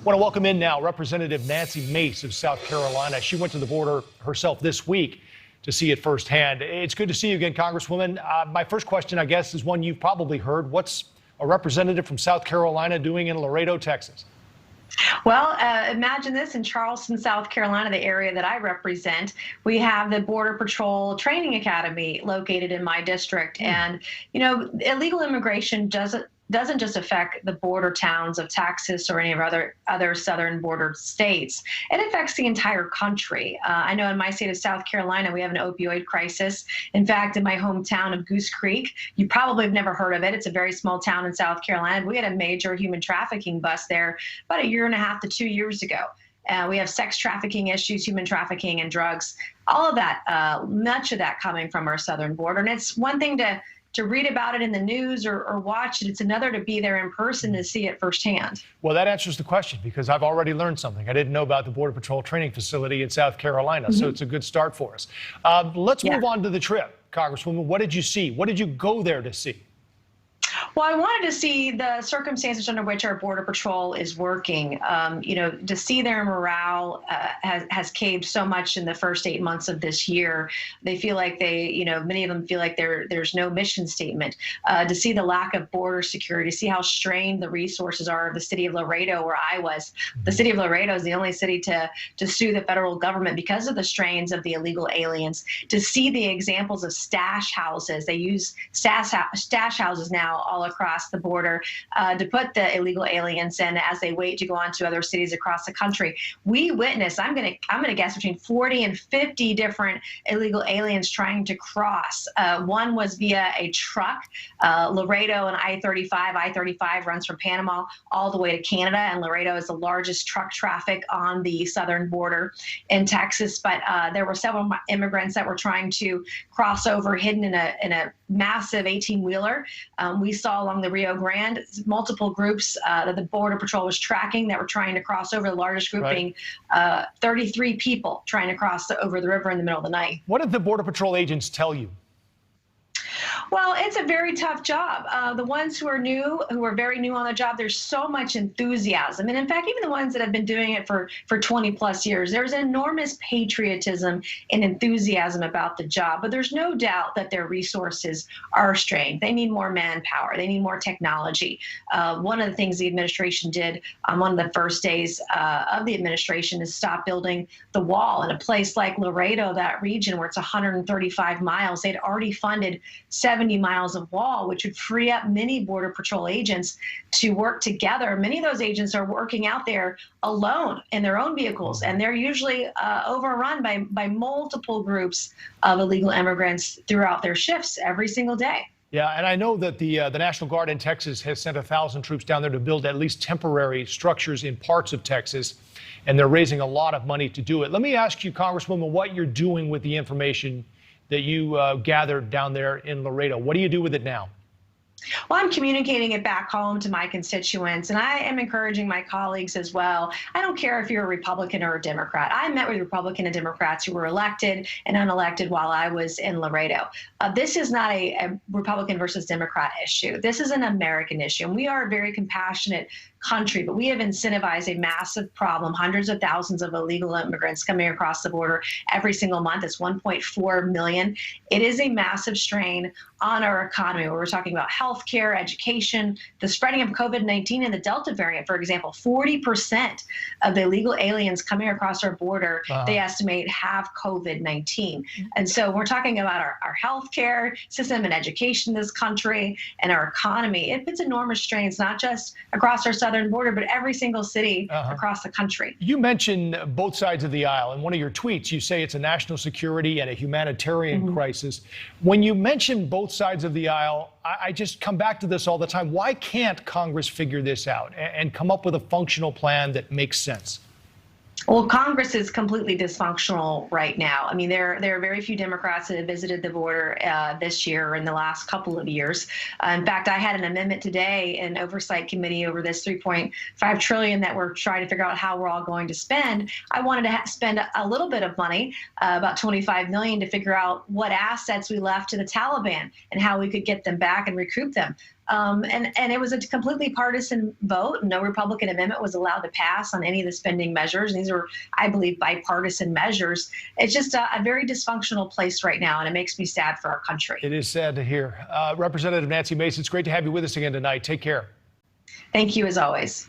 Want to welcome in now Representative Nancy Mace of South Carolina. She went to the border herself this week to see it firsthand. It's good to see you again, Congresswoman. My first question, I guess, is one you've probably heard. What's a representative from South Carolina doing in Laredo, Texas? Well, imagine this in Charleston, South Carolina, the area that I represent. We have the Border Patrol Training Academy located in my district. And, you know, illegal immigration doesn't just affect the border towns of Texas or any of other southern border states. It affects the entire country. I know in my state of South Carolina, we have an opioid crisis. In fact, in my hometown of Goose Creek, you probably have never heard of it. It's a very small town in South Carolina. We had a major human trafficking bust there about 1.5 to 2 years ago. We have sex trafficking issues, human trafficking, and drugs. All of that, much of that coming from our southern border. And it's one thing to read about it in the news or watch it. It's another to be there in person to see it firsthand. Well, that answers the question because I've already learned something. I didn't know about the Border Patrol training facility in South Carolina, so it's a good start for us. Let's move on to the trip, Congresswoman. What did you see? What did you go there to see? Well, I wanted to see the circumstances under which our Border Patrol is working. You know, to see their morale has caved so much in the first 8 months of this year. They feel like many of them feel like there's no mission statement. To see the lack of border security, to see how strained the resources are of the city of Laredo, where I was. The city of Laredo is the only city to sue the federal government because of the strains of the illegal aliens. To see the examples of stash houses, they use stash houses now all across the border to put the illegal aliens in as they wait to go on to other cities across the country. We witnessed, I'm gonna guess, between 40 and 50 different illegal aliens trying to cross. One was via a truck. Laredo and I-35 runs from Panama all the way to Canada, and Laredo is the largest truck traffic on the southern border in Texas. But there were several immigrants that were trying to cross over hidden in a massive 18-wheeler. We saw along the Rio Grande multiple groups that the Border Patrol was tracking that were trying to cross over, the largest group being 33 people trying to cross over the river in the middle of the night. What did the Border Patrol agents tell you? Well, it's a very tough job. The ones who are very new on the job, there's so much enthusiasm. And in fact, even the ones that have been doing it for 20 plus years, there's enormous patriotism and enthusiasm about the job. But there's no doubt that their resources are strained. They need more manpower. They need more technology. One of the things the administration did on one of the first days of the administration is stop building the wall in a place like Laredo, that region where it's 135 miles. They'd already funded 70 miles of wall, which would free up many Border Patrol agents to work together. Many of those agents are working out there alone in their own vehicles, and they're usually overrun by multiple groups of illegal immigrants throughout their shifts every single day. Yeah, and I know that the National Guard in Texas has sent 1,000 troops down there to build at least temporary structures in parts of Texas, and they're raising a lot of money to do it. Let me ask you, Congresswoman, what you're doing with the information that you gathered down there in Laredo. What do you do with it now? Well, I'm communicating it back home to my constituents, and I am encouraging my colleagues as well. I don't care if you're a Republican or a Democrat. I met with Republican and Democrats who were elected and unelected while I was in Laredo. This is not a Republican versus Democrat issue. This is an American issue, and we are a very compassionate country, but we have incentivized a massive problem, hundreds of thousands of illegal immigrants coming across the border every single month. It's 1.4 million. It is a massive strain on our economy, where we're talking about healthcare, education, the spreading of COVID-19 and the Delta variant, for example. 40% of the illegal aliens coming across our border, they estimate, have COVID-19. And so we're talking about our healthcare system and education in this country and our economy. It puts enormous strains, not just across our southern border, but every single city across the country. You mentioned both sides of the aisle. In one of your tweets, you say it's a national security and a humanitarian crisis. When you mention both sides of the aisle, I just come back to this all the time. Why can't Congress figure this out and come up with a functional plan that makes sense? Well, Congress is completely dysfunctional right now. I mean, there are very few Democrats that have visited the border this year or in the last couple of years. In fact, I had an amendment today in Oversight Committee over this $3.5 trillion that we're trying to figure out how we're all going to spend. I wanted to spend a little bit of money, about $25 million, to figure out what assets we left to the Taliban and how we could get them back and recoup them. And it was a completely partisan vote. No Republican amendment was allowed to pass on any of the spending measures. These are, I believe, bipartisan measures. It's just a very dysfunctional place right now, and it makes me sad for our country. It is sad to hear. Representative Nancy Mace, it's great to have you with us again tonight. Take care. Thank you, as always.